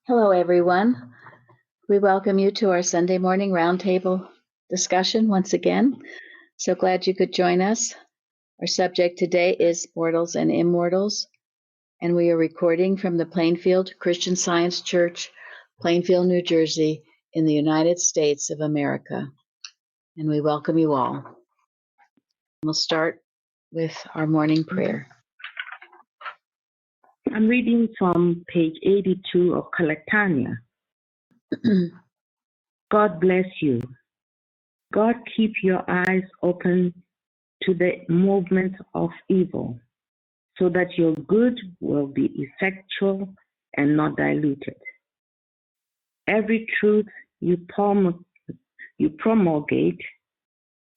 Hello, everyone. We welcome you to our Sunday morning roundtable discussion once again. So glad you could join us. Our subject today is Mortals and Immortals, and we are recording from the Plainfield Christian Science Church, Plainfield, New Jersey, in the United States of America. And we welcome you all. We'll start with our morning prayer. I'm reading from page 82 of Collectania. God bless you. God keep your eyes open to the movement of evil, so that your good will be effectual and not diluted. Every truth you promulgate,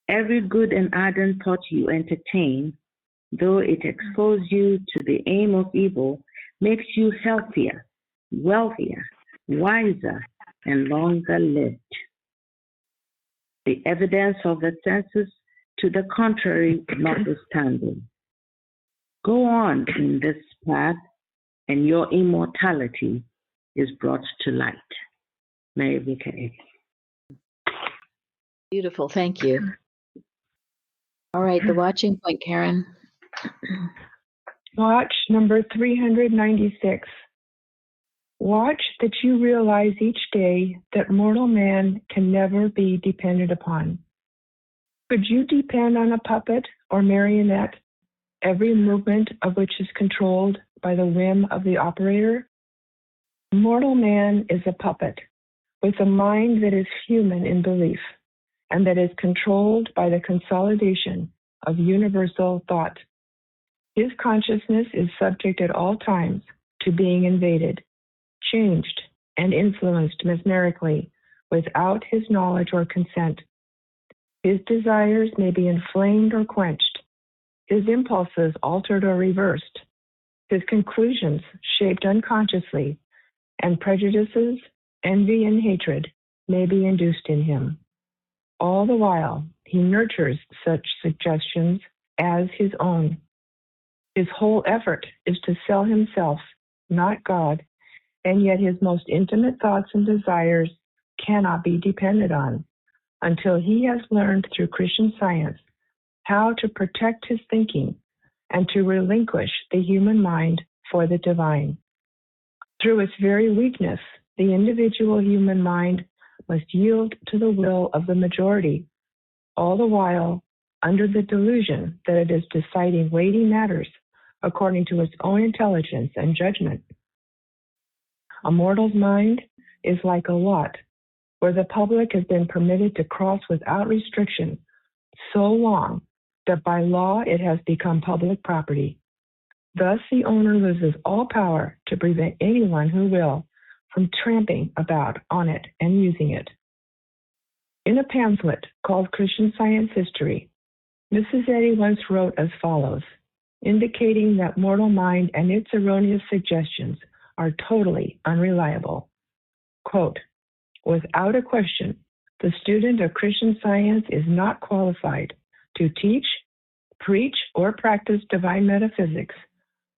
every good and ardent thought you entertain, though it expose you to the aim of evil, makes you healthier, wealthier, wiser, and longer lived. The evidence of the senses to the contrary notwithstanding. Go on in this path, and your immortality is brought to light. Mary Vickers. Beautiful, thank you. All right, the watching point, Karen. Watch number 396. Watch that you realize each day that mortal man can never be depended upon. Could you depend on a puppet or marionette, every movement of which is controlled by the whim of the operator? Mortal man is a puppet with a mind that is human in belief and that is controlled by the consolidation of universal thought. His consciousness is subject at all times to being invaded, changed, and influenced mesmerically without his knowledge or consent. His desires may be inflamed or quenched, his impulses altered or reversed, his conclusions shaped unconsciously, and prejudices, envy, and hatred may be induced in him. All the while, he nurtures such suggestions as his own. His whole effort is to sell himself, not God, and yet his most intimate thoughts and desires cannot be depended on until he has learned through Christian Science how to protect his thinking and to relinquish the human mind for the divine. Through its very weakness, the individual human mind must yield to the will of the majority, all the while under the delusion that it is deciding weighty matters according to its own intelligence and judgment. A mortal's mind is like a lot where the public has been permitted to cross without restriction so long that by law it has become public property. Thus the owner loses all power to prevent anyone who will from tramping about on it and using it. In a pamphlet called Christian Science History, Mrs. Eddy once wrote as follows, indicating that mortal mind and its erroneous suggestions are totally unreliable. Quote, without a question, the student of Christian Science is not qualified to teach, preach, or practice divine metaphysics,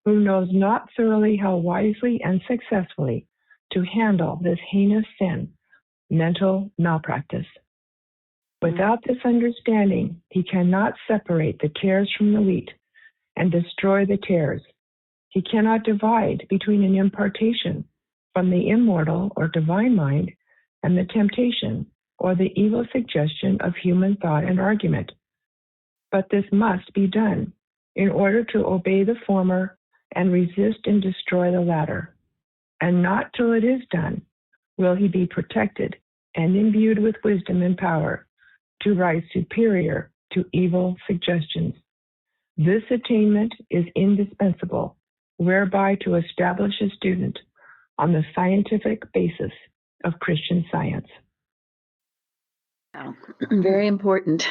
who knows not thoroughly how wisely and successfully to handle this heinous sin, mental malpractice. Without this understanding, he cannot separate the tares from the wheat and destroy the tares. He cannot divide between an impartation from the immortal or divine mind and the temptation or the evil suggestion of human thought and argument. But this must be done in order to obey the former and resist and destroy the latter. And not till it is done will he be protected and imbued with wisdom and power to rise superior to evil suggestions. This attainment is indispensable, whereby to establish a student on the scientific basis of Christian Science. Wow. Very important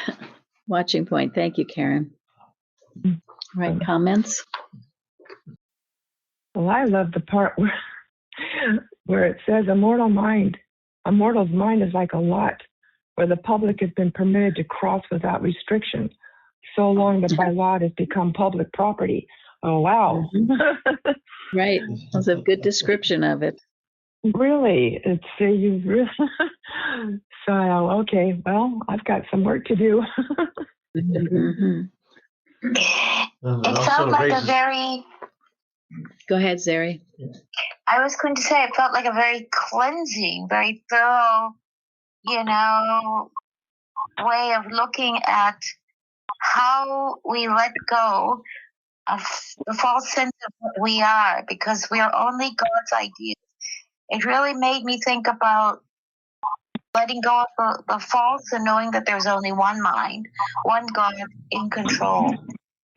watching point. Thank you, Karen. Right, comments? Well, I love the part where it says a mortal's mind is like a lot where the public has been permitted to cross without restriction so long that by law it has become public property. Oh, wow. Right. That's a good description of it. Really, it's you really. So okay, well, I've got some work to do. Mhm. It felt like a very. Go ahead, Zeri. I was going to say it felt like a very cleansing, very thorough, way of looking at how we let go of the false sense of what we are, because we are only God's ideas. It really made me think about letting go of the false and knowing that there's only one mind, one God in control.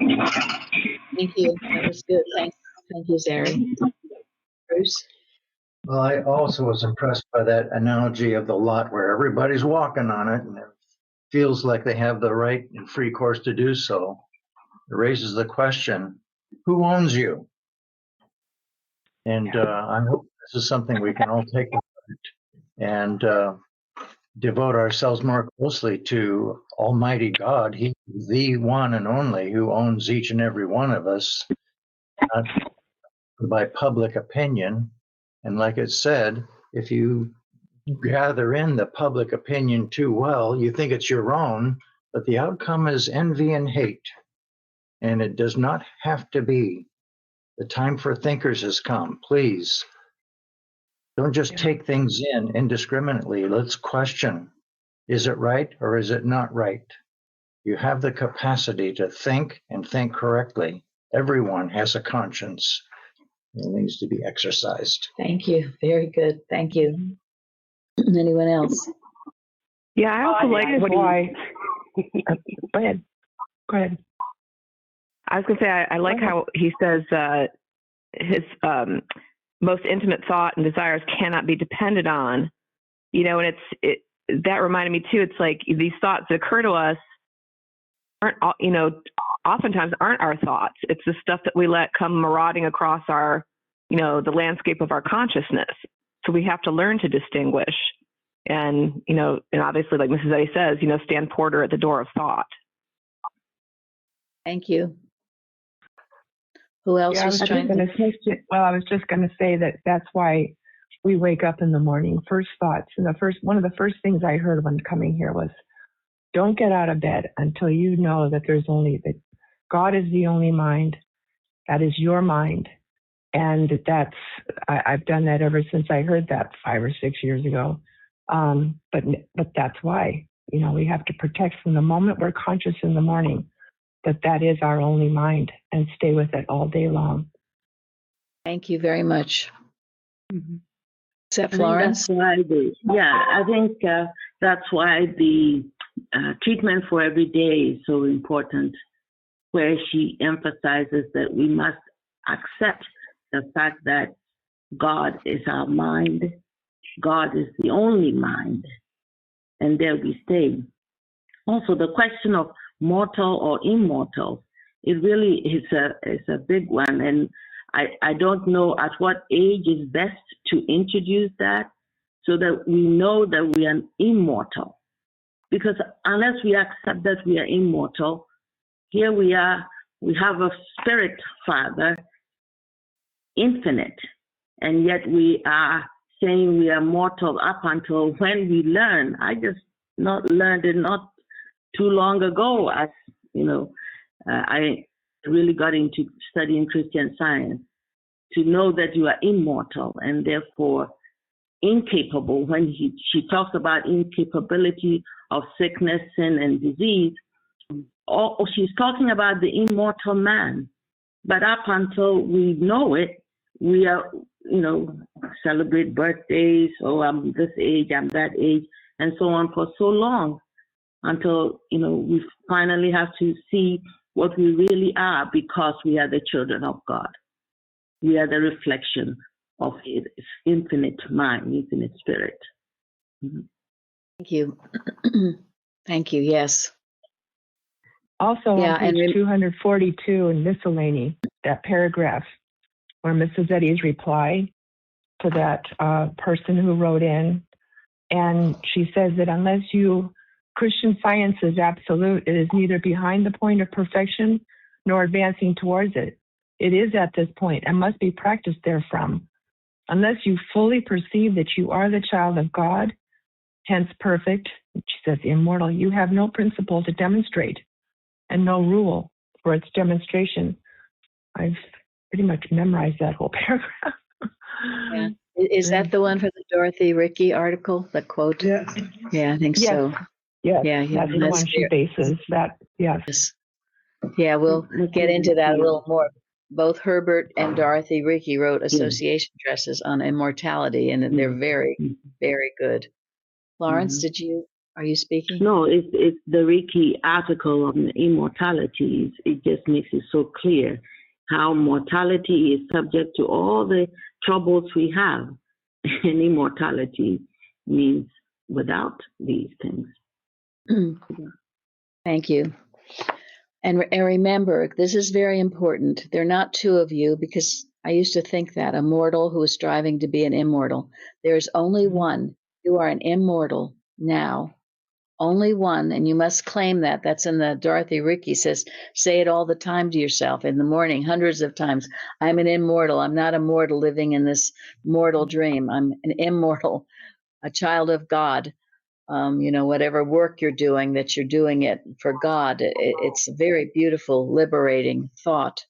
Thank you. That was good. Thank you, Zeri. Bruce? Well, I also was impressed by that analogy of the lot where everybody's walking on it and it feels like they have the right and free course to do so. It raises the question, who owns you? And I hope this is something we can all take and devote ourselves more closely to Almighty God. He, the one and only, who owns each and every one of us, not by public opinion. And like it said, if you gather in the public opinion too well, you think it's your own, but the outcome is envy and hate. And it does not have to be. The time for thinkers has come. Please don't just take things in indiscriminately. Let's question, is it right or is it not right? You have the capacity to think and think correctly. Everyone has a conscience. It needs to be exercised. Thank you. Very good. Thank you. Anyone else? Yeah, I also like what why. Go ahead. Go ahead. I was going to say, I like how he says his most intimate thought and desires cannot be depended on, and that reminded me too. It's like these thoughts that occur to us aren't, oftentimes aren't our thoughts. It's the stuff that we let come marauding across our, the landscape of our consciousness. So we have to learn to distinguish and, and obviously, like Mrs. Eddy says, stand porter at the door of thought. Thank you. Who else was trying to? Well, I was just going to say that's why we wake up in the morning. First thoughts, and one of the first things I heard when coming here was, "Don't get out of bed until you know that that God is the only mind. That is your mind." And I've done that ever since I heard that 5 or 6 years ago. But that's why we have to protect from the moment we're conscious in the morning that is our only mind, and stay with it all day long. Thank you very much. Mm-hmm. Except Florence? I think that's why the treatment for every day is so important, where she emphasizes that we must accept the fact that God is our mind, God is the only mind, and there we stay. Also, the question of mortal or immortal, it really is a big one, and I don't know at what age is best to introduce that so that we know that we are immortal. Because unless we accept that we are immortal, here we are, we have a spirit father, infinite, and yet we are saying we are mortal up until when we learn. I just learned it not too long ago, as I really got into studying Christian Science, to know that you are immortal and therefore incapable. When she talks about incapability of sickness, sin, and disease, she's talking about the immortal man. But up until we know it, we are, celebrate birthdays, I'm this age, I'm that age, and so on for so long, until, we finally have to see what we really are, because we are the children of God. We are the reflection of His infinite mind, infinite spirit. Mm-hmm. Thank you. Thank you. Yes. Also on page 242 in miscellany, that paragraph where Mrs. Eddy's reply to that person who wrote in, and she says that unless Christian Science is absolute, it is neither behind the point of perfection nor advancing towards it. It is at this point and must be practiced therefrom. unless you fully perceive that you are the child of God, hence perfect, she says immortal, you have no principle to demonstrate and no rule for its demonstration. I've pretty much memorized that whole paragraph. Yeah. Is that the one from the Dorothy Rickey article, the quote? Yeah. Yeah, I think Yes. so. Yes, Yeah, that's the one she bases that. Yes. Yes. Yeah, we'll get into that a little more. Both Herbert and Dorothy Rickey wrote association dresses on immortality, and they're very, very good. Lawrence, are you speaking? No, it's the Ricky article on immortality. It just makes it so clear how mortality is subject to all the troubles we have. And immortality means without these things. Thank you. And remember, this is very important. There are not two of you, because I used to think that a mortal who is striving to be an immortal. There's only one. You are an immortal now. Only one, and you must claim that. That's in the Dorothy Rickey says, say it all the time to yourself in the morning, hundreds of times. I'm an immortal. I'm not a mortal living in this mortal dream. I'm an immortal, a child of God. Whatever work you're doing, that you're doing it for God. It's a very beautiful, liberating thought.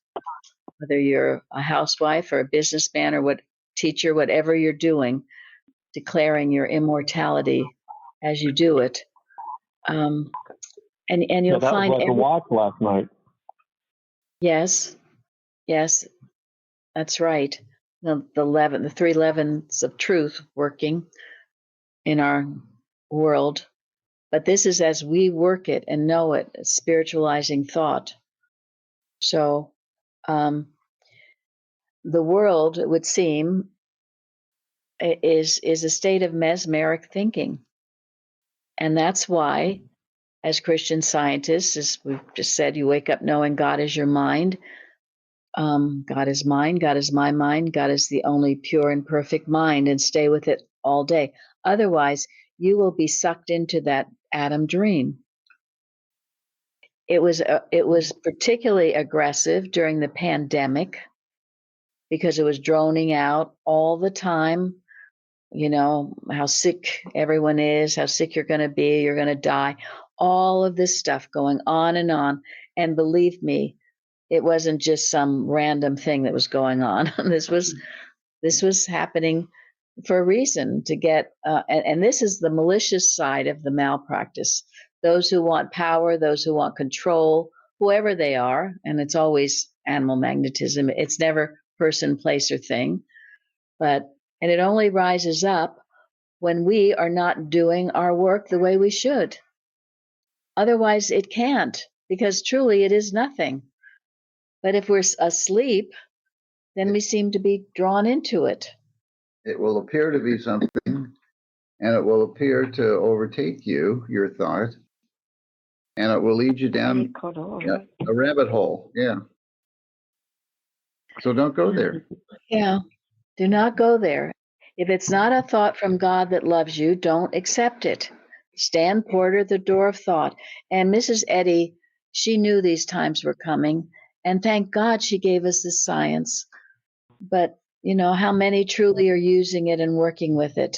Whether you're a housewife or a businessman or teacher, whatever you're doing, declaring your immortality as you do it. And you'll that find was like a walk last night. Yes, that's right. The 3 levens of truth working in our world. But this is as we work it and know it, spiritualizing thought. So the world, it would seem, is a state of mesmeric thinking. And that's why, as Christian scientists, as we've just said, you wake up knowing God is your mind. God is mine, God is my mind, God is the only pure and perfect mind, and stay with it all day. Otherwise, you will be sucked into that Adam dream. It was particularly aggressive during the pandemic because it was droning out all the time. How sick everyone is, how sick you're going to be, you're going to die, all of this stuff going on. And believe me, it wasn't just some random thing that was going on. This was happening for a reason to get, and this is the malicious side of the malpractice. Those who want power, those who want control, whoever they are, and it's always animal magnetism. It's never person, place, or thing. And it only rises up when we are not doing our work the way we should. Otherwise, it can't, because truly it is nothing. But if we're asleep, then we seem to be drawn into it. It will appear to be something, and it will appear to overtake you, your thought, and it will lead you down a rabbit hole. Yeah. So don't go there. Yeah. Do not go there. If it's not a thought from God that loves you, don't accept it. Stand porter at the door of thought. And Mrs. Eddy, she knew these times were coming, and thank God she gave us this science. But how many truly are using it and working with it?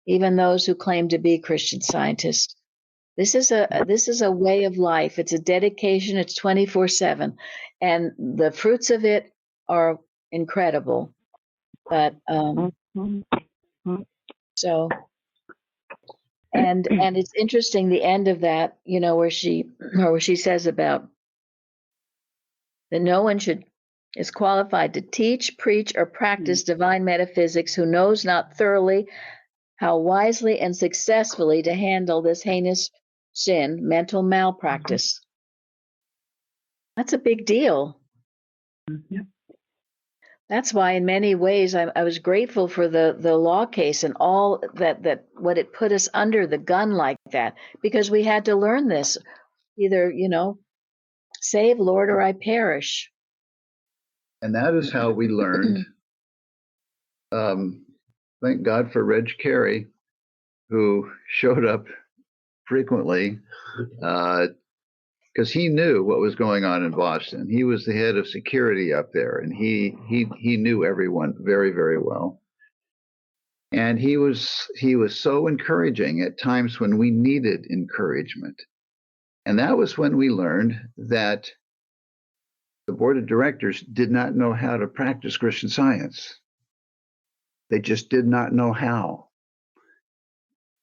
Even those who claim to be Christian scientists. This is a way of life. It's a dedication. It's 24/7, and the fruits of it are incredible. But so, and it's interesting, the end of that, where she says about that no one is qualified to teach, preach, or practice divine metaphysics who knows not thoroughly how wisely and successfully to handle this heinous sin, mental malpractice. That's a big deal. Yeah. That's why, in many ways, I was grateful for the law case and all that what it put us under the gun like that, because we had to learn this. Either, save, Lord, or I perish. And that is how we learned. Thank God for Reg Carey, who showed up frequently because he knew what was going on in Boston. He was the head of security up there, and he knew everyone very, very well. And he was so encouraging at times when we needed encouragement. And that was when we learned that the board of directors did not know how to practice Christian Science. They just did not know how.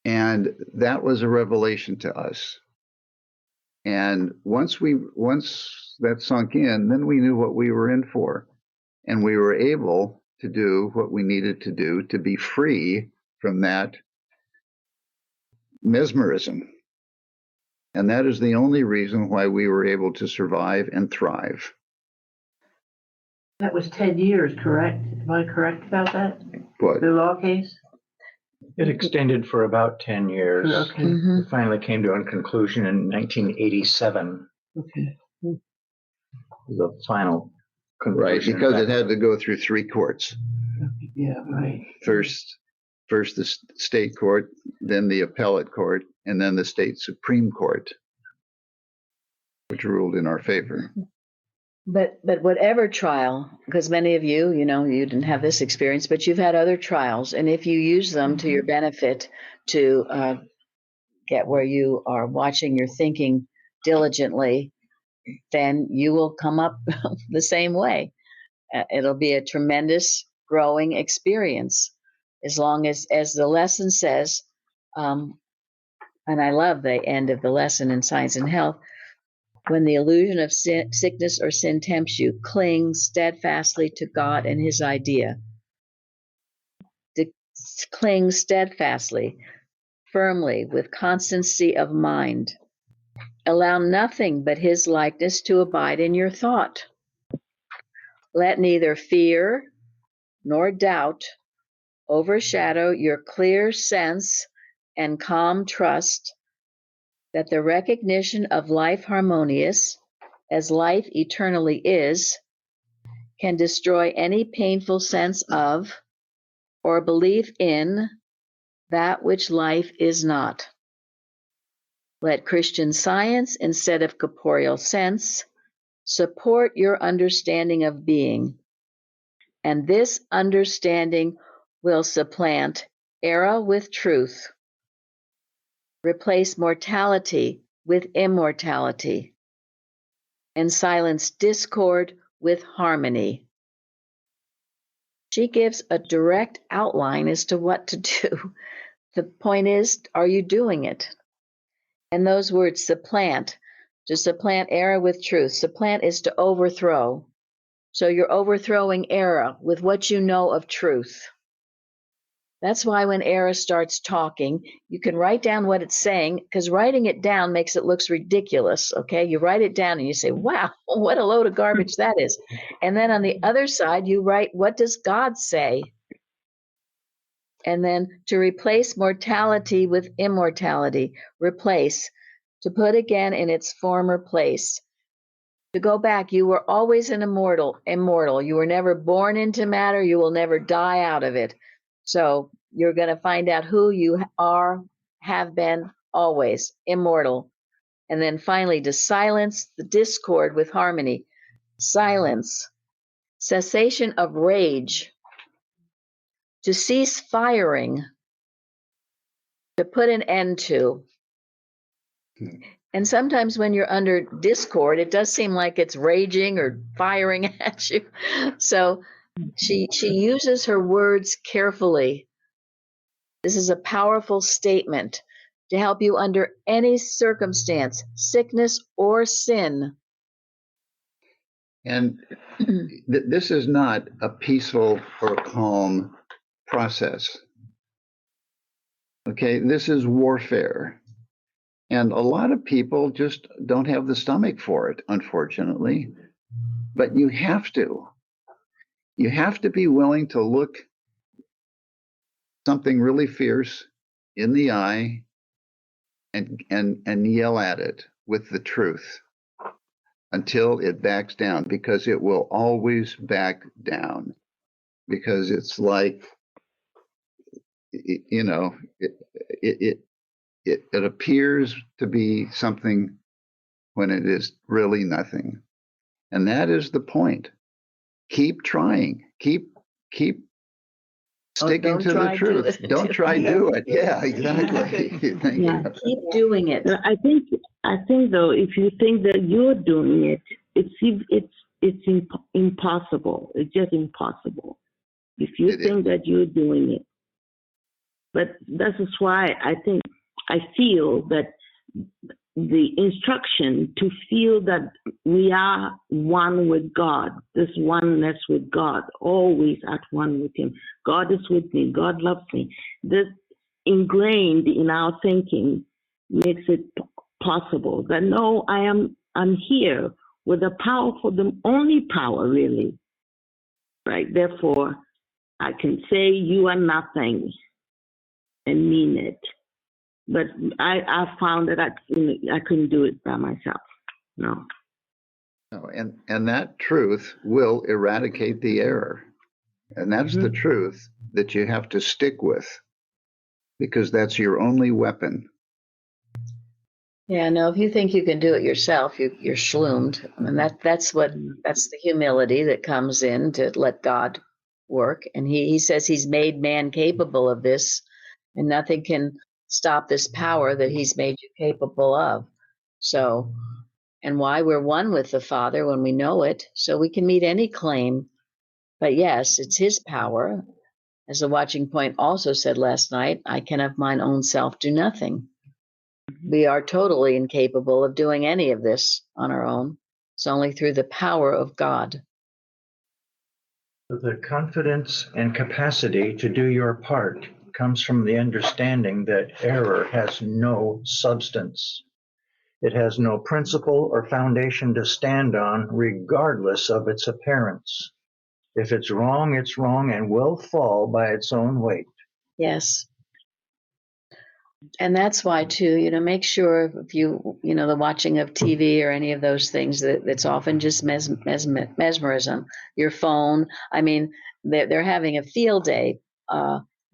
And that was a revelation to us. And once that sunk in, then we knew what we were in for. And we were able to do what we needed to do to be free from that mesmerism. And that is the only reason why we were able to survive and thrive. That was 10 years, correct? Am I correct about that? What? The law case? It extended for about 10 years. Okay. It finally came to a conclusion in 1987. Okay. The final conclusion. Right, because it had to go through 3 courts. Yeah, right. First the state court, then the appellate court, and then the state Supreme Court, which ruled in our favor. But whatever trial, because many of you, you didn't have this experience, but you've had other trials, and if you use them to your benefit to get where you are watching your thinking diligently, then you will come up the same way. It'll be a tremendous growing experience, as long as the lesson says, and I love the end of the lesson in Science and Health. When the illusion of sickness or sin tempts you, cling steadfastly to God and his idea. Cling steadfastly, firmly, with constancy of mind. Allow nothing but his likeness to abide in your thought. Let neither fear nor doubt overshadow your clear sense and calm trust that the recognition of life harmonious, as life eternally is, can destroy any painful sense of or belief in that which life is not. Let Christian Science, instead of corporeal sense, support your understanding of being, and this understanding will supplant error with truth, replace mortality with immortality, and silence discord with harmony. She gives a direct outline as to what to do. The point is, are you doing it? And those words, supplant, to supplant error with truth. Supplant is to overthrow. So you're overthrowing error with what you know of truth. That's why when error starts talking, you can write down what it's saying, because writing it down makes it look ridiculous, okay? You write it down and you say, wow, what a load of garbage that is. And then on the other side, you write, what does God say? And then to replace mortality with immortality, replace, to put again in its former place. To go back, you were always an immortal. You were never born into matter. You will never die out of it. So you're going to find out who you are, have been, always, immortal. And then finally, to silence the discord with harmony. Silence, cessation of rage, to cease firing, to put an end to. And sometimes when you're under discord, it does seem like it's raging or firing at you. So she uses her words carefully. This is a powerful statement to help you under any circumstance, sickness or sin. And this is not a peaceful or calm process. Okay, this is warfare. And a lot of people just don't have the stomach for it, unfortunately. But you have to. You have to be willing to look something really fierce in the eye and yell at it with the truth until it backs down, because it will always back down. Because it's like, it appears to be something when it is really nothing. And that is the point. Keep trying. Keep Sticking to the truth. Don't try do it. Yeah, exactly. Thank you. Keep doing it. I think though, if you think that you're doing it, it's impossible. It's just impossible. If you think that you're doing it. But this is why I feel that the instruction to feel that we are one with God, this oneness with God, always at one with Him. God is with me. God loves me. This ingrained in our thinking makes it possible that no, I'm here with the powerful, the only power really, right? Therefore, I can say you are nothing and mean it. But I found that I couldn't do it by myself. No. And that truth will eradicate the error. And that's the truth that you have to stick with, because that's your only weapon. Yeah, no, if you think you can do it yourself, you're shloomed. I mean, that's the humility that comes in to let God work. And he says He's made man capable of this, and nothing can stop this power that He's made you capable of. So, and why we're one with the Father when we know it, so we can meet any claim. But yes, it's His power. As the Watching Point also said last night, I can of mine own self do nothing. We are totally incapable of doing any of this on our own. It's only through the power of God. The confidence and capacity to do your part comes from the understanding that error has no substance. It has no principle or foundation to stand on, regardless of its appearance. If it's wrong and will fall by its own weight. Yes. And that's why, too, make sure if the watching of TV or any of those things, that's often just mesmerism. Your phone, I mean, they're having a field day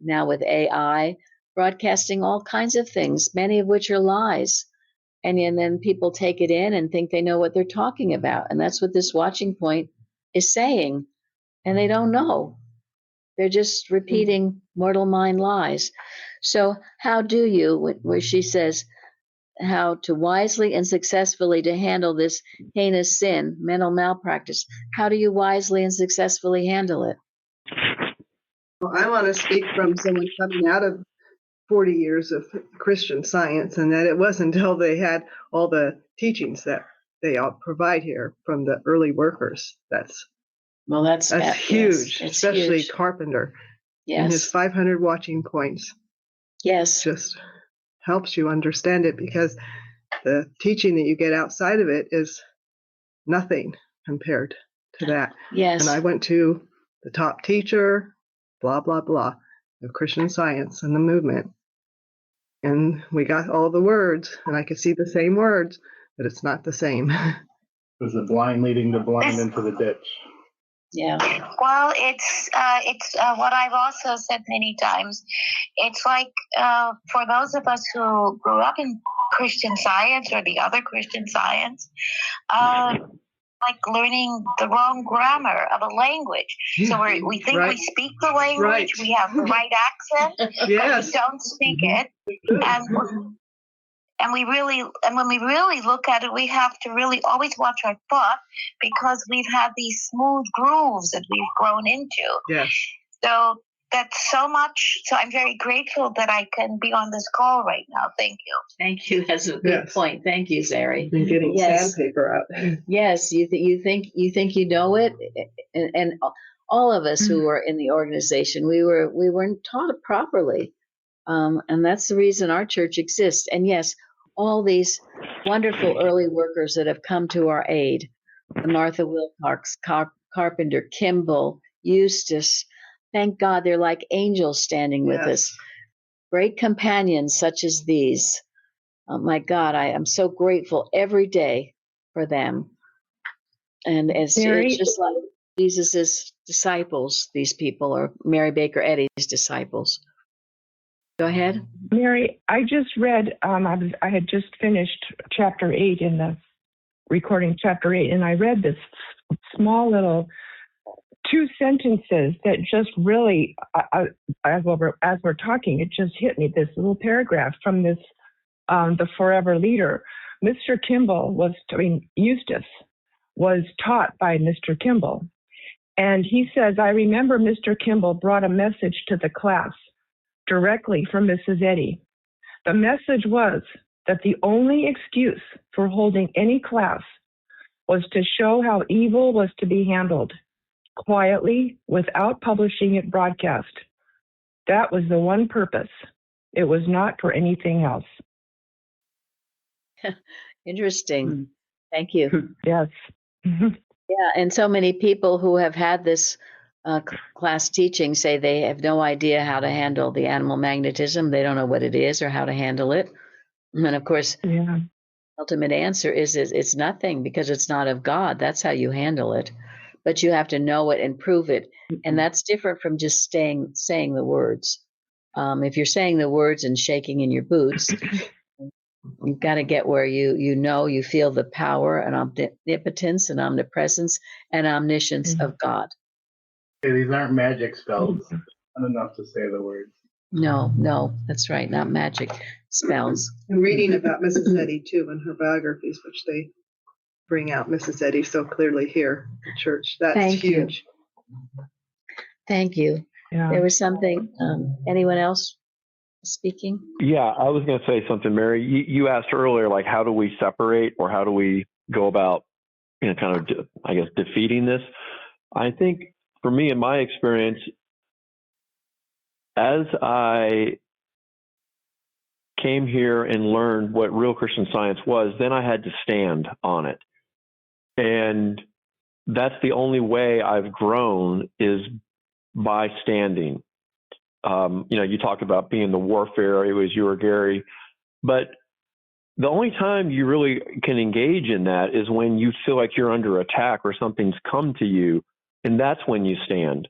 now with AI, broadcasting all kinds of things, many of which are lies. And then people take it in and think they know what they're talking about. And that's what this Watching Point is saying. And they don't know. They're just repeating mortal mind lies. So how do you, where she says, how to wisely and successfully to handle this heinous sin, mental malpractice, how do you wisely and successfully handle it? Well, I want to speak from someone coming out of 40 years of Christian Science, and that it wasn't until they had all the teachings that they all provide here from the early workers. That's huge, yes, especially huge. Carpenter. Yes. And his 500 watching points. Yes. Just helps you understand it, because the teaching that you get outside of it is nothing compared to that. Yes. And I went to the top teacher, blah, blah, blah, of Christian Science and the movement. And we got all the words, and I could see the same words, but it's not the same. It was the blind leading the blind into the ditch. Yeah. Well, it's what I've also said many times. It's like for those of us who grew up in Christian Science or the other Christian Science, like learning the wrong grammar of a language. So we think we speak the language, we have the right accent, but we don't speak it. And when we really look at it, we have to really always watch our thought, because we've had these smooth grooves that we've grown into. Yes. So that's so much. So I'm very grateful that I can be on this call right now. Thank you. Thank you. That's a good point. Thank you, Zari. Been getting sandpaper out. Yes, you think you know it, and all of us who were in the organization, we weren't taught it properly, and that's the reason our church exists. And yes, all these wonderful early workers that have come to our aid, the Martha Wilcox, Carpenter, Kimball, Eustace. Thank God they're like angels standing with us. Great companions such as these. Oh my God, I am so grateful every day for them. And it's just like Jesus's disciples, these people, or Mary Baker Eddy's disciples. Go ahead. Mary, I just read, I had just finished chapter 8 in the recording, chapter 8, and I read this small little two sentences that just really, as we're talking, it just hit me. This little paragraph from this, the Forever Leader. Eustace was taught by Mr. Kimball. And he says, I remember Mr. Kimball brought a message to the class directly from Mrs. Eddy. The message was that the only excuse for holding any class was to show how evil was to be handled, quietly, without publishing it broadcast. That was the one purpose. It was not for anything else. Interesting. Thank you. Yes. Yeah, and so many people who have had this class teaching say they have no idea how to handle the animal magnetism. They don't know what it is or how to handle it. And of course, Yeah. ultimate answer is it's nothing, because it's not of God. That's how you handle it. But you have to know it and prove it. And that's different from just saying the words. If you're saying the words and shaking in your boots, you've got to get where you feel the power and omnipotence and omnipresence and omniscience of God. Hey, these aren't magic spells. Not enough to say the words. No, that's right. Not magic spells. I'm reading about Mrs. Eddy too in her biographies, which they bring out Mrs. Eddy so clearly here at church. That's Thank you. huge. Thank you. Yeah. There was something, anyone else speaking? Yeah, I was going to say something, Mary. You asked earlier, like, how do we separate, or how do we go about, kind of, I guess, defeating this? I think for me, in my experience, as I came here and learned what real Christian Science was, then I had to stand on it. And that's the only way I've grown, is by standing. You talked about being the warfare. It was you or Gary. But the only time you really can engage in that is when you feel like you're under attack or something's come to you. And that's when you stand.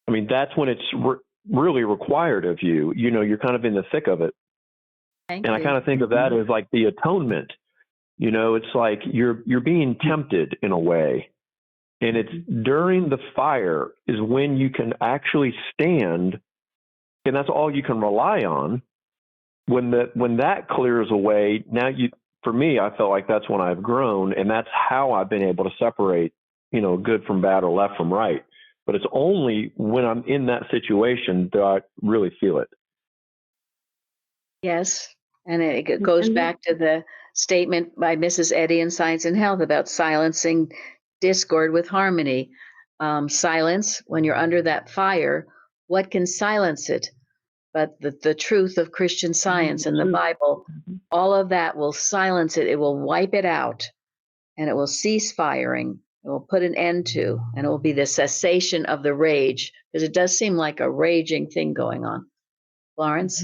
I mean, that's when it's really required of you. You're kind of in the thick of it. Thank and you. I kind of think of that as like the atonement. It's like you're being tempted in a way. And it's during the fire is when you can actually stand, and that's all you can rely on. When that clears away, for me, I felt like that's when I've grown, and that's how I've been able to separate, good from bad or left from right. But it's only when I'm in that situation that I really feel it. Yes, and it goes back to the statement by Mrs. Eddy in Science and Health about silencing discord with harmony. Silence, when you're under that fire, what can silence it? But the truth of Christian Science and the Bible, all of that will silence it. It will wipe it out, and it will cease firing. It will put an end to, and it will be the cessation of the rage, because it does seem like a raging thing going on. Florence?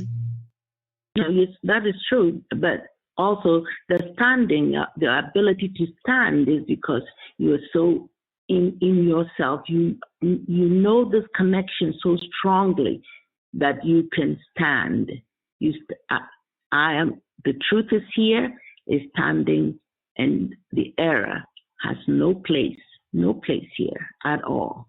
No, yes, that is true. But also the standing, the ability to stand is because you are so in yourself. You know this connection so strongly that you can stand. I am, the truth is here, is standing, and the error has no place here at all.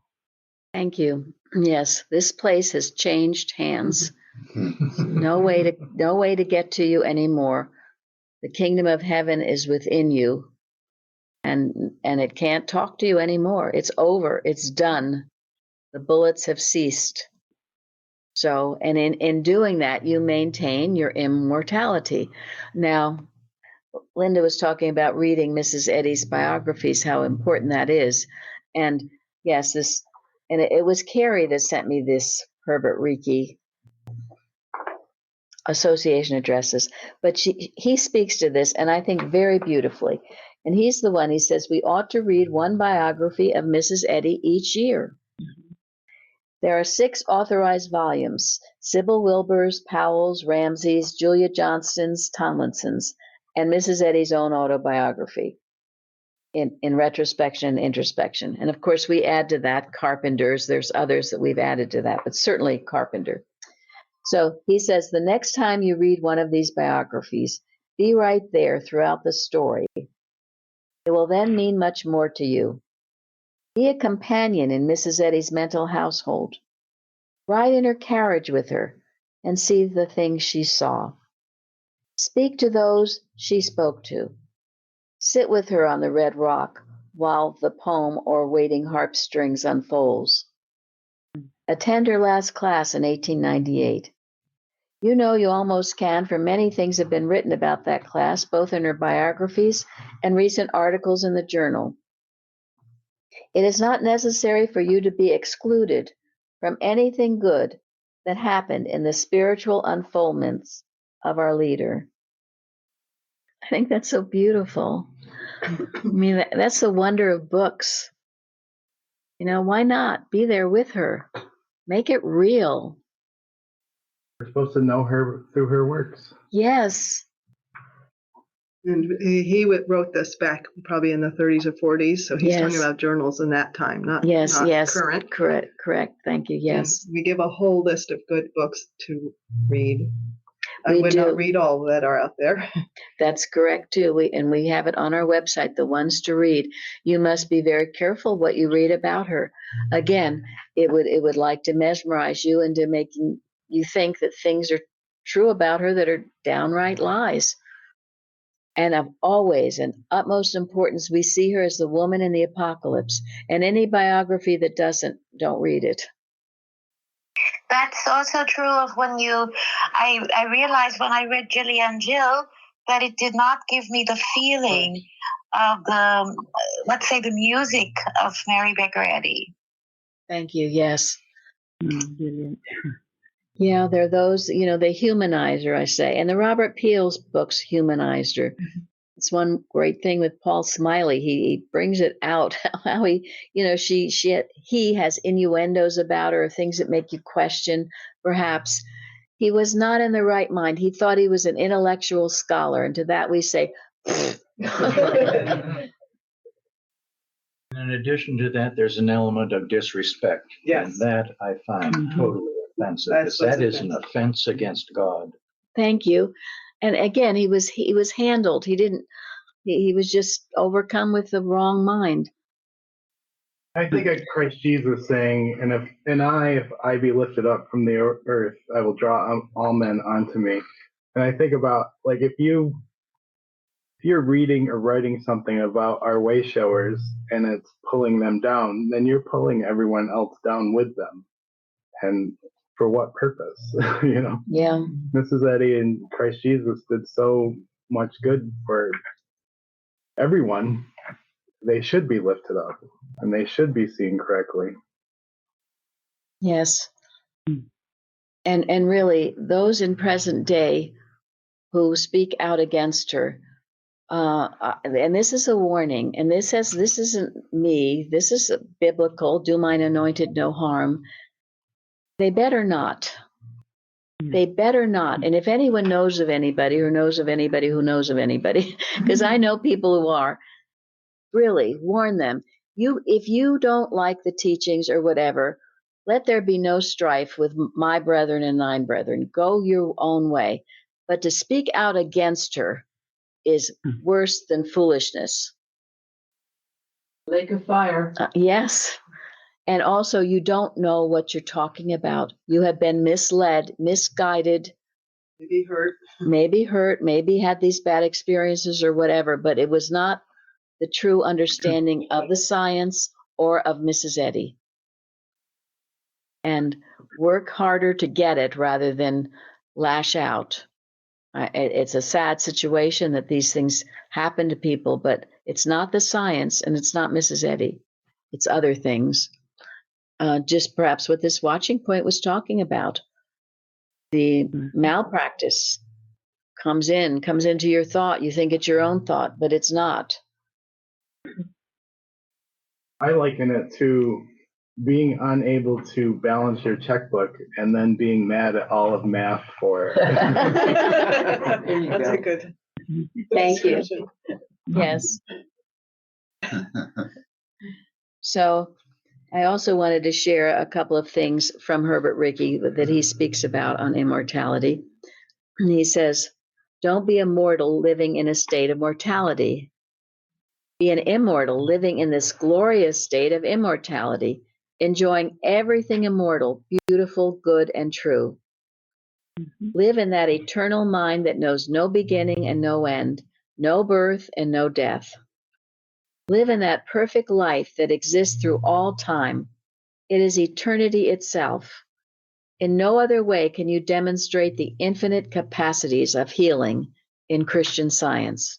Thank you. Yes, this place has changed hands. No way to get to you anymore. The kingdom of heaven is within you, and it can't talk to you anymore. It's over. It's done. The bullets have ceased. So, and in doing that, you maintain your immortality. Now, Linda was talking about reading Mrs. Eddy's biographies, how important that is. And yes, it was Carrie that sent me this Herbert Reiki association addresses, but he speaks to this, and I think very beautifully. And he's the one, he says, we ought to read one biography of Mrs. Eddy each year. There are 6 authorized volumes: Sybil Wilbur's, Powell's, Ramsey's, Julia Johnston's, Tomlinson's, and Mrs. Eddy's own autobiography in retrospection and introspection. And of course, we add to that Carpenter's. There's others that we've added to that, but certainly Carpenter. So he says, the next time you read one of these biographies, be right there throughout the story. It will then mean much more to you. Be a companion in Mrs. Eddy's mental household. Ride in her carriage with her and see the things she saw. Speak to those she spoke to. Sit with her on the red rock while the poem or waiting harp strings unfolds. Attend her last class in 1898. You know you almost can, for many things have been written about that class, both in her biographies and recent articles in the journal. It is not necessary for you to be excluded from anything good that happened in the spiritual unfoldments of our leader. I think that's so beautiful. I mean, that's the wonder of books. You know, why not be there with her? Make it real. We're supposed to know her through her works. Yes. And he wrote this back probably in the 30s or 40s, so he's talking Yes. about journals in that time, not Yes, yes. current. Correct. Thank you. Yes. And we give a whole list of good books to read. I We would do. not read all that are out there. That's correct too. We have it on our website, the ones to read. You must be very careful what you read about her. Again, it would like to mesmerize you into making you think that things are true about her that are downright lies. And of always and utmost importance, we see her as the woman in the apocalypse. And any biography that doesn't, don't read it. That's also true of I realized when I read Gillian Jill that it did not give me the feeling of let's say, the music of Mary Baker Eddy. Thank you. Yes. Brilliant. Yeah, there are those, they humanize her, I say. And the Robert Peel's books humanized her. It's one great thing with Paul Smiley. He brings it out how he has innuendos about her, things that make you question. Perhaps he was not in the right mind. He thought he was an intellectual scholar, and to that we say. In addition to that, there's an element of disrespect. Yes. And that I find totally offensive, That's because that what's is an offense against God. Thank you. And again, he was handled. He was just overcome with the wrong mind. I think of Christ Jesus saying, if I be lifted up from the earth, I will draw all men unto me. And I think about, like, if you're reading or writing something about our way showers and it's pulling them down, then you're pulling everyone else down with them. And for what purpose? Yeah. Mrs. Eddy and Christ Jesus did so much good for everyone. They should be lifted up and they should be seen correctly. Yes. And really, those in present day who speak out against her, and this is a warning, and this isn't me, this is biblical, do mine anointed no harm. They better not. They better not. And if anyone knows of anybody who knows of anybody who knows of anybody, because I know people who are, really warn them. If you don't like the teachings or whatever, let there be no strife with my brethren and thine brethren. Go your own way. But to speak out against her is worse than foolishness. Lake of fire. Yes. And also, you don't know what you're talking about. You have been misled, misguided. Maybe hurt, maybe had these bad experiences or whatever, but it was not the true understanding of the science or of Mrs. Eddy. And work harder to get it rather than lash out. It's a sad situation that these things happen to people, but it's not the science and it's not Mrs. Eddy. It's other things. Just perhaps what this watching point was talking about. The malpractice comes into your thought. You think it's your own thought, but it's not. I liken it to being unable to balance your checkbook and then being mad at all of math for it. That's a good. Thank you. Yes. So I also wanted to share a couple of things from Herbert Ricky that he speaks about on immortality. And he says, don't be a mortal living in a state of mortality. Be an immortal living in this glorious state of immortality, enjoying everything immortal, beautiful, good, and true. Live in that eternal mind that knows no beginning and no end, no birth and no death. Live in that perfect life that exists through all time. It is eternity itself. In no other way can you demonstrate the infinite capacities of healing in Christian Science.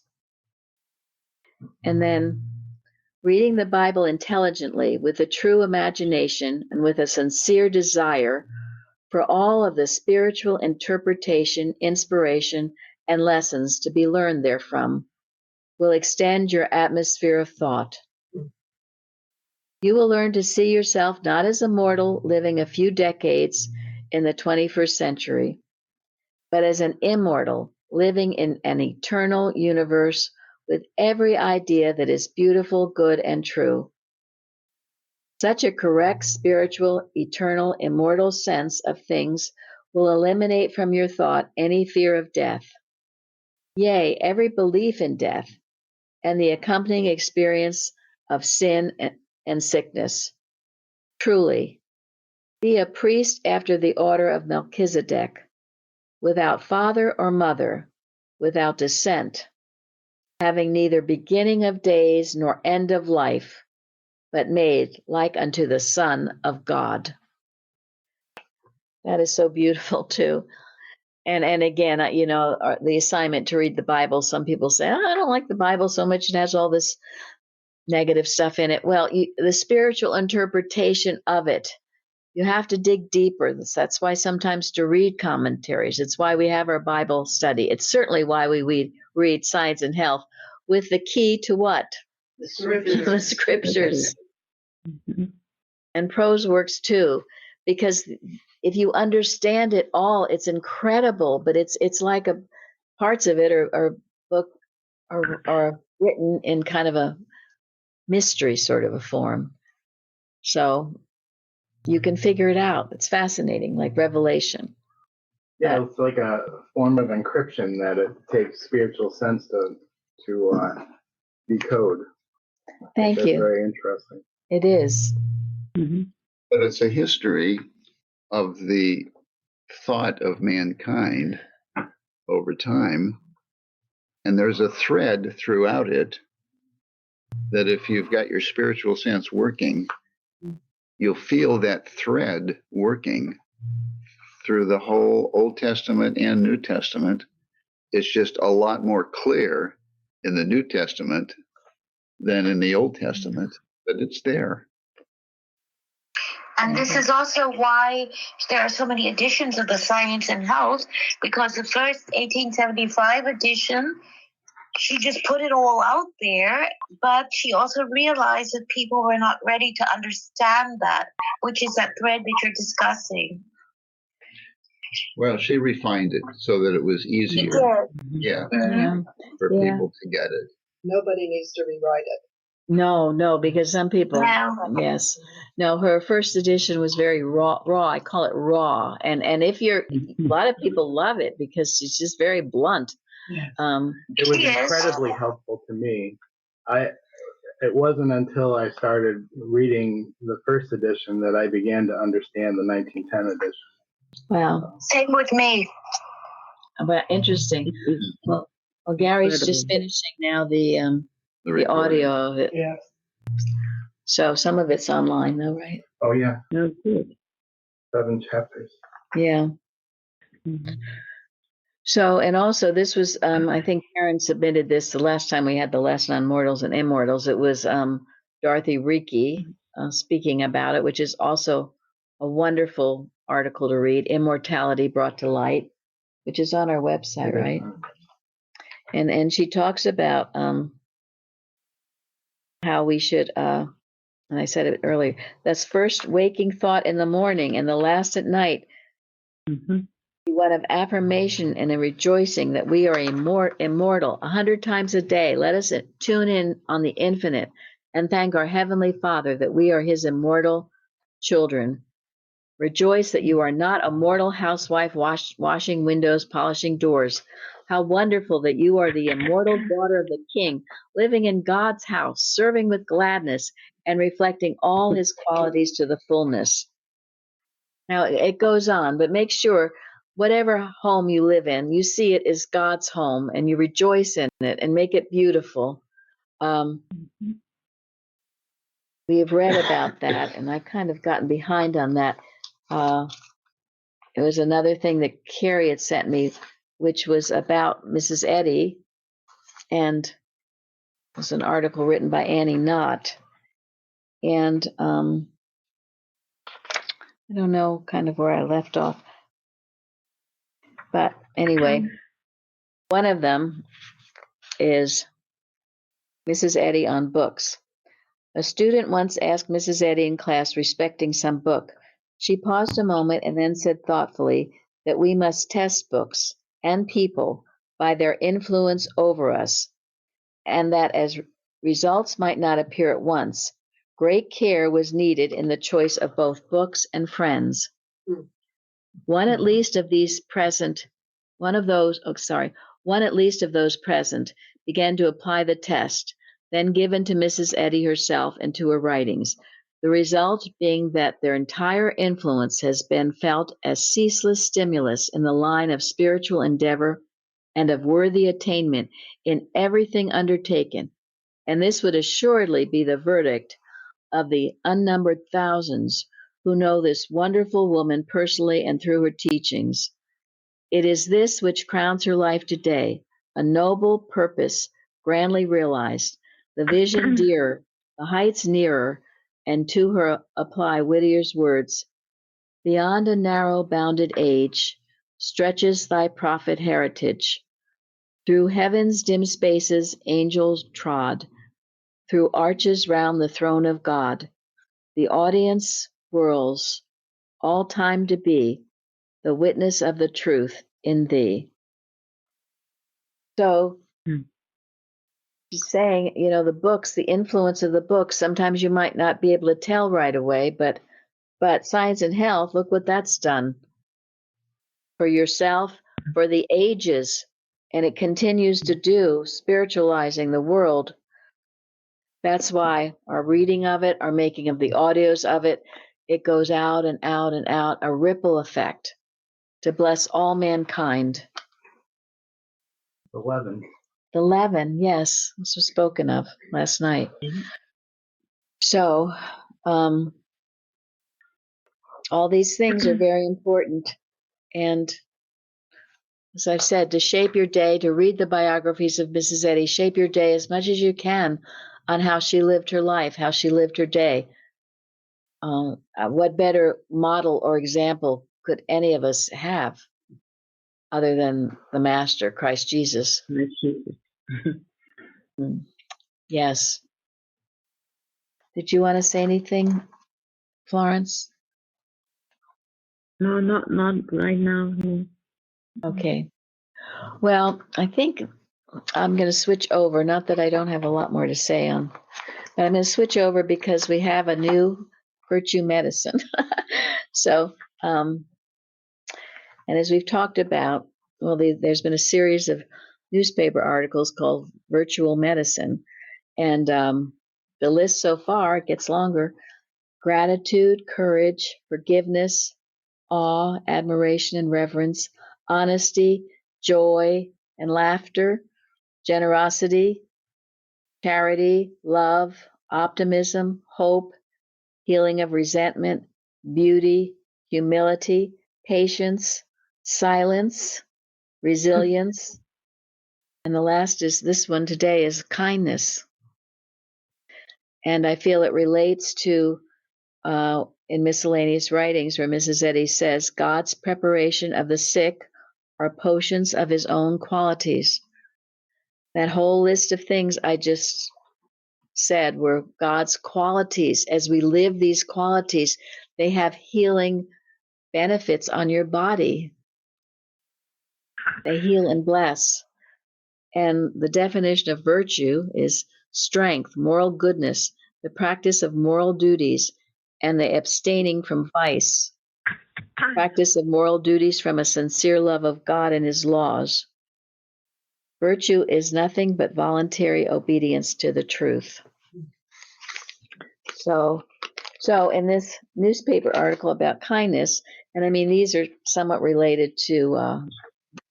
And then reading the Bible intelligently with a true imagination and with a sincere desire for all of the spiritual interpretation, inspiration, and lessons to be learned therefrom will extend your atmosphere of thought. You will learn to see yourself not as a mortal living a few decades in the 21st century, but as an immortal living in an eternal universe with every idea that is beautiful, good, and true. Such a correct, spiritual, eternal, immortal sense of things will eliminate from your thought any fear of death. Yea, every belief in death and the accompanying experience of sin and sickness. Truly, be a priest after the order of Melchizedek, without father or mother, without descent, having neither beginning of days nor end of life, but made like unto the Son of God. That is so beautiful too. And again, the assignment to read the Bible, some people say, oh, I don't like the Bible so much. It has all this negative stuff in it. Well, the spiritual interpretation of it, you have to dig deeper. That's why sometimes to read commentaries, it's why we have our Bible study. It's certainly why we read Science and Health with the key to what? The scriptures. The scriptures. And prose works too, because if you understand it all, it's incredible, but it's like parts of it are written in kind of a mystery sort of a form. So you can figure it out. It's fascinating, like Revelation. Yeah, it's like a form of encryption that it takes spiritual sense to decode. Thank That's you. very interesting. It is. But it's a history of the thought of mankind over time. And there's a thread throughout it that if you've got your spiritual sense working, you'll feel that thread working through the whole Old Testament and New Testament. It's just a lot more clear in the New Testament than in the Old Testament, but it's there. And this is also why there are so many editions of the Science and Health, because the first 1875 edition, she just put it all out there, but she also realized that people were not ready to understand that, which is that thread that you're discussing. Well, she refined it so that it was easier. Yeah, for people to get it. Nobody needs to rewrite it. No, because some people, No. yes. No, her first edition was very raw. I call it raw. And if a lot of people love it because she's just very blunt. It was incredibly helpful to me. It wasn't until I started reading the first edition that I began to understand the 1910 edition. Wow. Same with me. But interesting. Well, Gary's just finishing now the audio of it. Yes. So some of it's online though, right? Oh yeah. No, good. 7 chapters. Yeah. So, and also this was, I think Karen submitted this the last time we had the lesson on mortals and immortals. It was Dorothy Reiki speaking about it, which is also a wonderful article to read, Immortality Brought to Light, which is on our website, right? And she talks about how we should, and I said it earlier, that's first waking thought in the morning and the last at night. One of affirmation and a rejoicing that we are immortal 100 times a day. Let us tune in on the infinite and thank our Heavenly Father that we are His immortal children. Rejoice that you are not a mortal housewife washing windows, polishing doors. How wonderful that you are the immortal daughter of the King, living in God's house, serving with gladness, and reflecting all his qualities to the fullness. Now, it goes on, but make sure whatever home you live in, you see it as God's home and you rejoice in it and make it beautiful. We have read about that, and I've kind of gotten behind on that. It was another thing that Carrie had sent me, which was about Mrs. Eddy, and it was an article written by Annie Knott. And I don't know kind of where I left off. But anyway, one of them is Mrs. Eddy on books. A student once asked Mrs. Eddy in class respecting some book. She paused a moment and then said thoughtfully that we must test books and people by their influence over us, and that as results might not appear at once, great care was needed in the choice of both books and friends. One at least of those present began to apply the test, then given to Mrs. Eddy herself and to her writings, the result being that their entire influence has been felt as ceaseless stimulus in the line of spiritual endeavor and of worthy attainment in everything undertaken, and this would assuredly be the verdict of the unnumbered thousands who know this wonderful woman personally and through her teachings. It is this which crowns her life today, a noble purpose grandly realized, the vision dearer, the heights nearer, and to her apply Whittier's words, beyond a narrow bounded age stretches thy prophet heritage. Through heaven's dim spaces angels trod, through arches round the throne of God. The audience whirls, all time to be, the witness of the truth in thee. So she's saying, the books, the influence of the books, sometimes you might not be able to tell right away, but Science and Health, look what that's done for yourself, for the ages, and it continues to do, spiritualizing the world. That's why our reading of it, our making of the audios of it, it goes out and out and out, a ripple effect to bless all mankind. 11. The leaven, yes, this was spoken of last night. So, all these things are very important. And as I've said, to shape your day, to read the biographies of Mrs. Eddy, shape your day as much as you can on how she lived her life, how she lived her day. What better model or example could any of us have other than the Master, Christ Jesus? Yes. Did you want to say anything, Florence? No, not right now. No. Okay. Well, I think I'm going to switch over. Not that I don't have a lot more to say on, but I'm going to switch over because we have a new virtue medicine. So, and as we've talked about, well, there's been a series of newspaper articles called Virtual Medicine, and the list so far gets longer. Gratitude, courage, forgiveness, awe, admiration, and reverence, honesty, joy, and laughter, generosity, charity, love, optimism, hope, healing of resentment, beauty, humility, patience, silence, resilience, and the last is this one today is kindness. And I feel it relates to in miscellaneous writings where Mrs. Eddy says, God's preparation of the sick are potions of his own qualities. That whole list of things I just said were God's qualities. As we live these qualities, they have healing benefits on your body. They heal and bless. And the definition of virtue is strength, moral goodness, the practice of moral duties, and the abstaining from vice. Practice of moral duties from a sincere love of God and his laws. Virtue is nothing but voluntary obedience to the truth. So in this newspaper article about kindness, and I mean, these are somewhat related to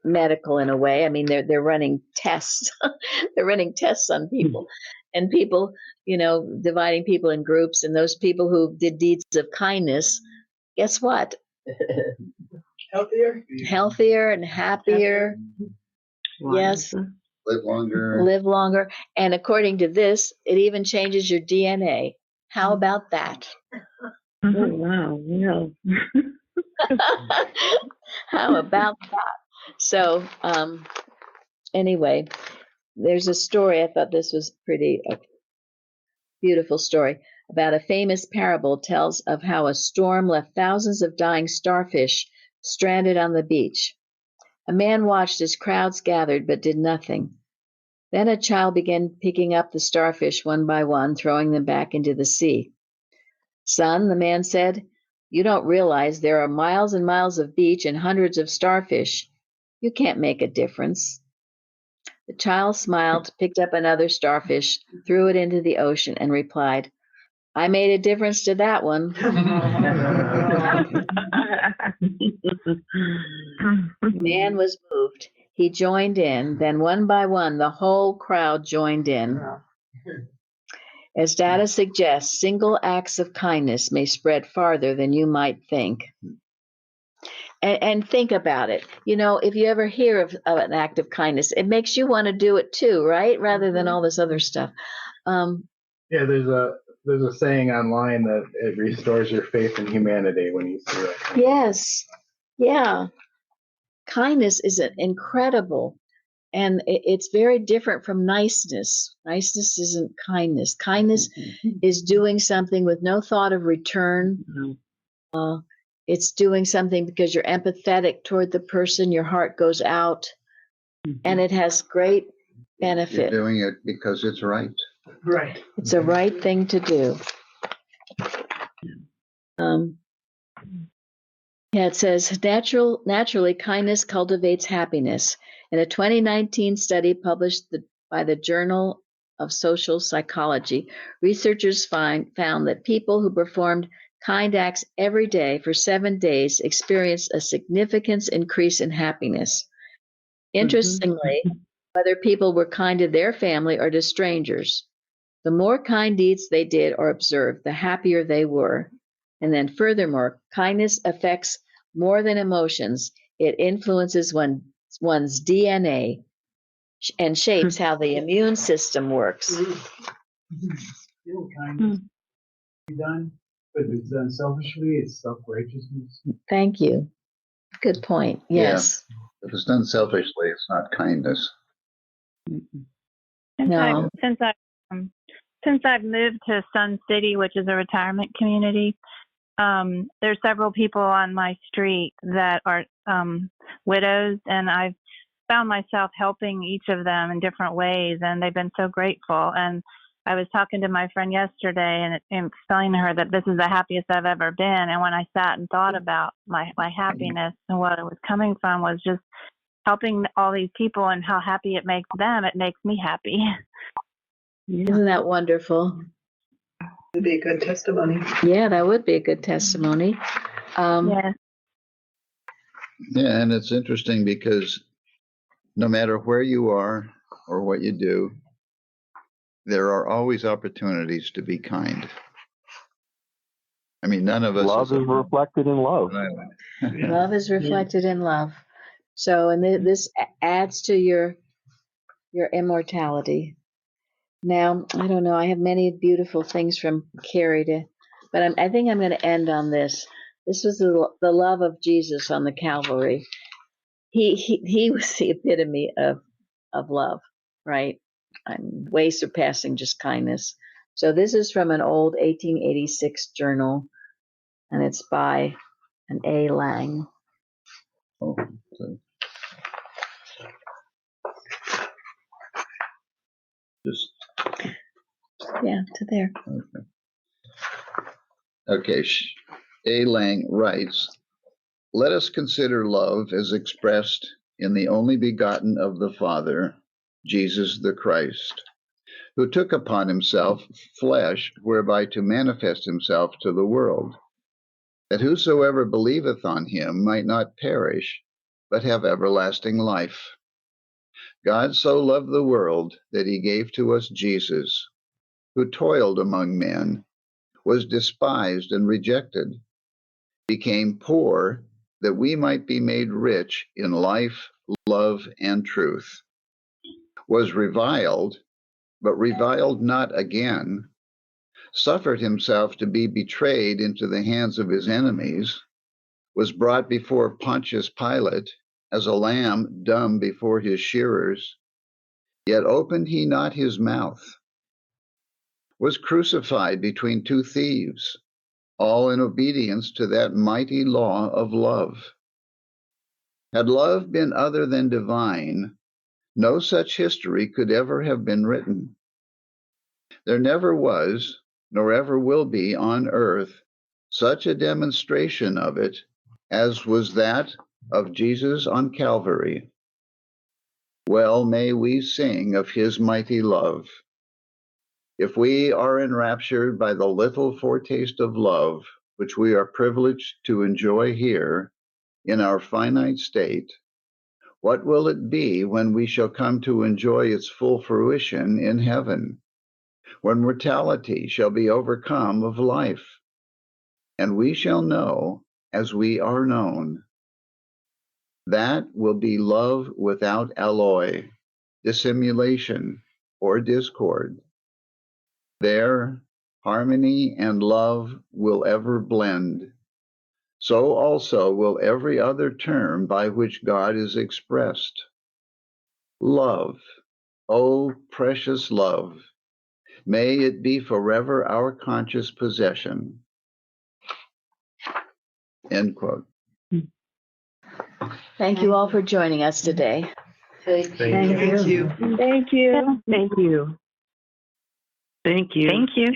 medical in a way. I mean, they're running tests. They're running tests on people, and people, dividing people in groups, and those people who did deeds of kindness, guess what? Healthier and happier. Yes. Live longer. Live longer. And according to this, it even changes your DNA. How about that? Oh, wow. No. How about that? So, anyway, there's a story. I thought this was a beautiful story about a famous parable tells of how a storm left thousands of dying starfish stranded on the beach. A man watched as crowds gathered but did nothing. Then a child began picking up the starfish one by one, throwing them back into the sea. Son, the man said, you don't realize there are miles and miles of beach and hundreds of starfish. You can't make a difference. The child smiled, picked up another starfish, threw it into the ocean, and replied, I made a difference to that one. Man was moved. He joined in. Then one by one, the whole crowd joined in. As data suggests, single acts of kindness may spread farther than you might think. And think about it. If you ever hear of an act of kindness, it makes you want to do it too, right? Rather than all this other stuff. Yeah, there's a saying online that it restores your faith in humanity when you see it. Yes. Yeah. Kindness is incredible. And it's very different from niceness. Niceness isn't kindness. Kindness is doing something with no thought of return. It's doing something because you're empathetic toward the person. Your heart goes out, and it has great benefit. You're doing it because it's right. Right. It's a right thing to do. It says, naturally, kindness cultivates happiness. In a 2019 study published by the Journal of Social Psychology, researchers found that people who performed kind acts every day for 7 days experienced a significant increase in happiness. Interestingly, whether people were kind to their family or to strangers, the more kind deeds they did or observed, the happier they were. And then furthermore, kindness affects more than emotions. It influences one's DNA and shapes how the immune system works. Kindness be done, but if it's done selfishly, it's self-righteousness. Thank you. Good point. Yes. Yeah. If it's done selfishly, it's not kindness. No. Since I've moved to Sun City, which is a retirement community, there's several people on my street that are widows, and I've found myself helping each of them in different ways, and they've been so grateful. And I was talking to my friend yesterday and telling her that this is the happiest I've ever been. And when I sat and thought about my happiness and what it was coming from was just helping all these people and how happy it makes them, it makes me happy. Isn't that wonderful? Would be a good testimony. Yeah, that would be a good testimony. Yes. Yeah, and it's interesting because no matter where you are or what you do, there are always opportunities to be kind. I mean, none of us. Love is reflected in love. Love is reflected in love. So, and this adds to your immortality. Now, I don't know. I have many beautiful things from Carrie but I think I'm going to end on this. This was the love of Jesus on the Calvary. He was the epitome of love, right? I'm way surpassing just kindness. So this is from an old 1886 journal, and it's by an A. Lang. Oh, so just to there. Okay. A. Lang writes, let us consider love as expressed in the only begotten of the Father, Jesus the Christ, who took upon himself flesh whereby to manifest himself to the world, that whosoever believeth on him might not perish, but have everlasting life. God so loved the world that he gave to us Jesus, who toiled among men, was despised and rejected, became poor, that we might be made rich in life, love, and truth, was reviled, but reviled not again, suffered himself to be betrayed into the hands of his enemies, was brought before Pontius Pilate as a lamb dumb before his shearers, yet opened he not his mouth, was crucified between two thieves, all in obedience to that mighty law of love. Had love been other than divine, no such history could ever have been written. There never was, nor ever will be on earth, such a demonstration of it as was that of Jesus on Calvary. Well may we sing of his mighty love. If we are enraptured by the little foretaste of love which we are privileged to enjoy here in our finite state, what will it be when we shall come to enjoy its full fruition in heaven, when mortality shall be overcome of life, and we shall know as we are known? That will be love without alloy, dissimulation, or discord. There, harmony and love will ever blend. So also will every other term by which God is expressed. Love, oh precious love, may it be forever our conscious possession. End quote. Thank you all for joining us today. Thank you. Thank you. Thank you. Thank you. Thank you. Thank you.